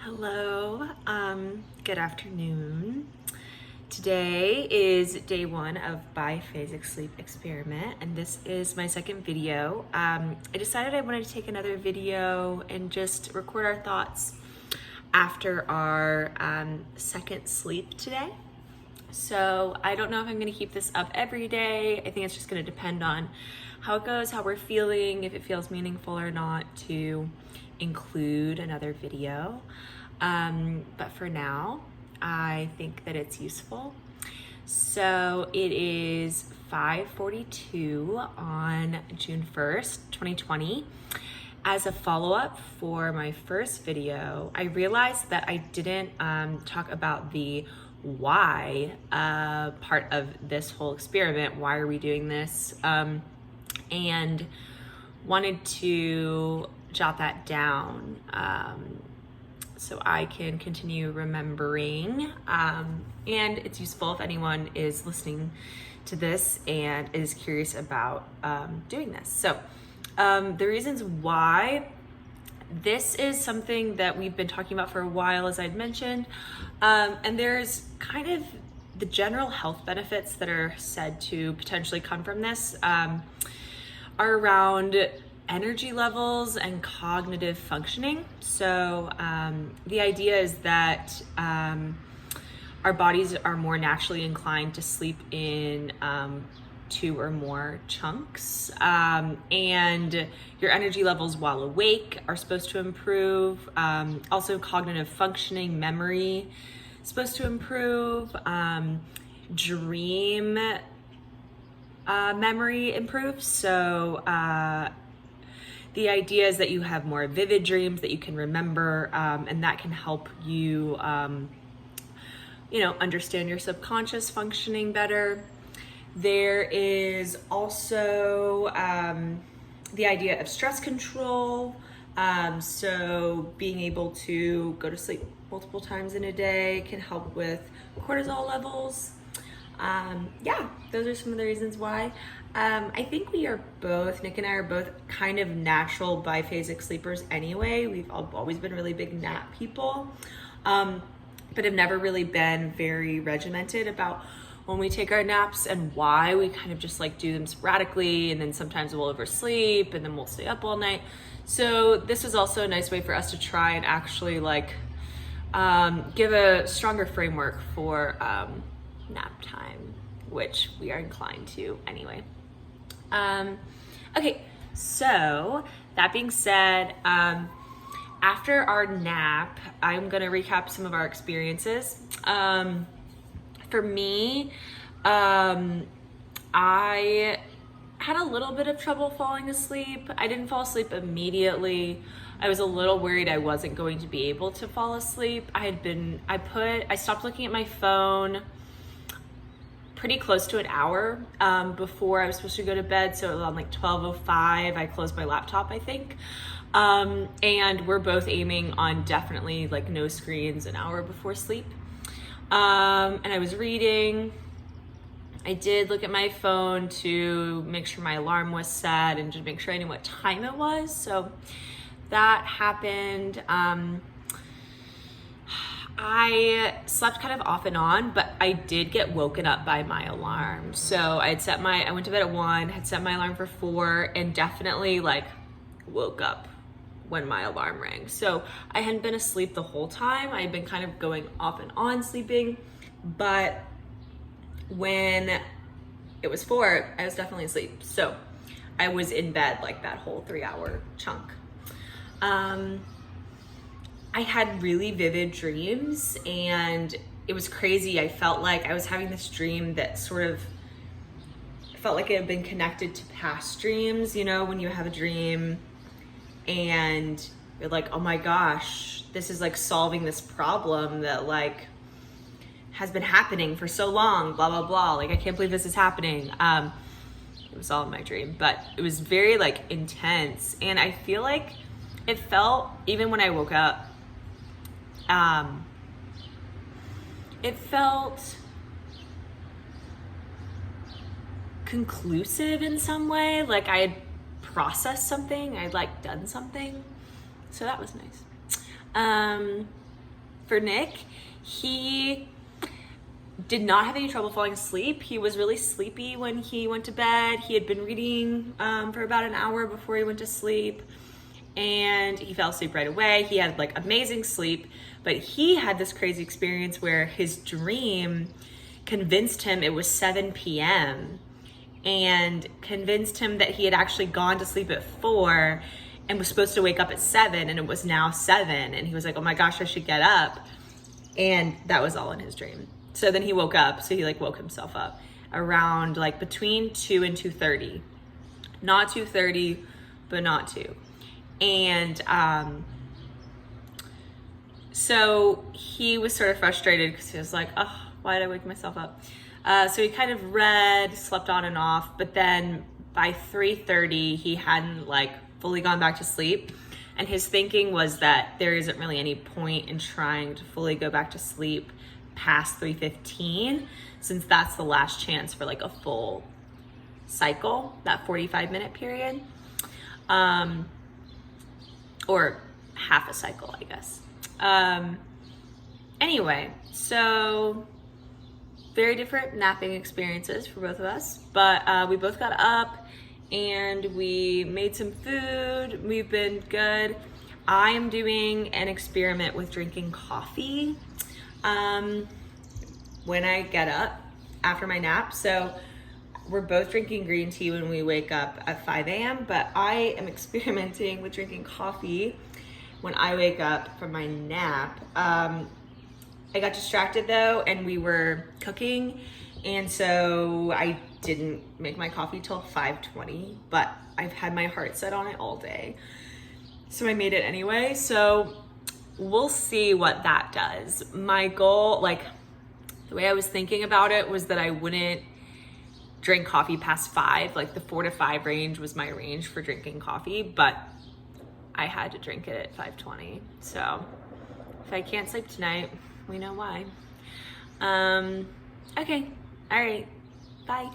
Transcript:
Hello, good afternoon. Today is day one of Biphasic Sleep Experiment, and this is my second video. I decided I wanted to take another video and just record our thoughts after our second sleep today. So I don't know if I'm gonna keep this up every day. I think it's just gonna depend on how it goes, how we're feeling, if it feels meaningful or not to include another video. But for now, I think that it's useful. So it is 5:42 on June 1st, 2020. As a follow-up for my first video, I realized that I didn't talk about the why part of this whole experiment. Why are we doing this? And wanted to jot that down so I can continue remembering. And it's useful if anyone is listening to this and is curious about doing this. So the reasons why, this is something that we've been talking about for a while, as I'd mentioned, and there's kind of the general health benefits that are said to potentially come from this are around energy levels and cognitive functioning. So the idea is that our bodies are more naturally inclined to sleep in 2 or more chunks, and your energy levels while awake are supposed to improve. Also, cognitive functioning, memory is supposed to improve. Dream memory improves. So the idea is that you have more vivid dreams that you can remember, and that can help you, understand your subconscious functioning better. There is also the idea of stress control. So being able to go to sleep multiple times in a day can help with cortisol levels. Those are some of the reasons why. I think Nick and I are both kind of natural biphasic sleepers anyway. We've always been really big nap people, but have never really been very regimented about when we take our naps and why. We kind of just do them sporadically, and then sometimes we'll oversleep and then we'll stay up all night. So this is also a nice way for us to try and actually give a stronger framework for nap time, which we are inclined to anyway. Okay, so that being said, after our nap, I'm gonna recap some of our experiences. For me, I had a little bit of trouble falling asleep. I didn't fall asleep immediately. I was a little worried I wasn't going to be able to fall asleep. I stopped looking at my phone pretty close to an hour before I was supposed to go to bed. So on 12:05, I closed my laptop, I think. And we're both aiming on definitely no screens an hour before sleep. And I was reading. I did look at my phone to make sure my alarm was set and to make sure I knew what time it was. So that happened. I slept kind of off and on, but I did get woken up by my alarm. So I went to bed at 1, had set my alarm for 4, and definitely woke up when my alarm rang. So I hadn't been asleep the whole time. I had been kind of going off and on sleeping, but when it was 4, I was definitely asleep. So I was in bed that whole 3-hour chunk. I had really vivid dreams, and it was crazy. I felt like I was having this dream that felt like it had been connected to past dreams. When you have a dream and you're like, oh my gosh, this is solving this problem that has been happening for so long, blah, blah, blah. I can't believe this is happening. It was all in my dream, but it was very intense. And I feel like it felt, even when I woke up, it felt conclusive in some way. I had processed something, I'd done something. So that was nice. for Nick, he did not have any trouble falling asleep. He was really sleepy when he went to bed. He had been reading for about an hour before he went to sleep, and he fell asleep right away. He had like amazing sleep, but he had this crazy experience where his dream convinced him it was 7 p.m. and convinced him that he had actually gone to sleep at 4 and was supposed to wake up at 7, and it was now 7. And he was like, oh my gosh, I should get up. And that was all in his dream. So then he woke up. So he like woke himself up around like between 2 and 2:30. Not 2:30, but not 2. And so he was sort of frustrated because he was like, oh, why did I wake myself up? So he kind of read, slept on and off, but then by 3:30, he hadn't like fully gone back to sleep. And his thinking was that there isn't really any point in trying to fully go back to sleep past 3:15, since that's the last chance for like a full cycle, that 45-minute period. Or half a cycle, I guess. Anyway, so very different napping experiences for both of us, but we both got up and we made some food. We've been good. I am doing an experiment with drinking coffee when I get up after my nap. So we're both drinking green tea when we wake up at 5 a.m., but I am experimenting with drinking coffee when I wake up from my nap. I got distracted though, and we were cooking, and so I didn't make my coffee till 5:20, but I've had my heart set on it all day. So I made it anyway. So we'll see what that does. My goal, like the way I was thinking about it, was that I wouldn't drink coffee past 5. Like the 4 to 5 range was my range for drinking coffee, but I had to drink it at 5:20. So if I can't sleep tonight, we know why. Okay, all right, bye.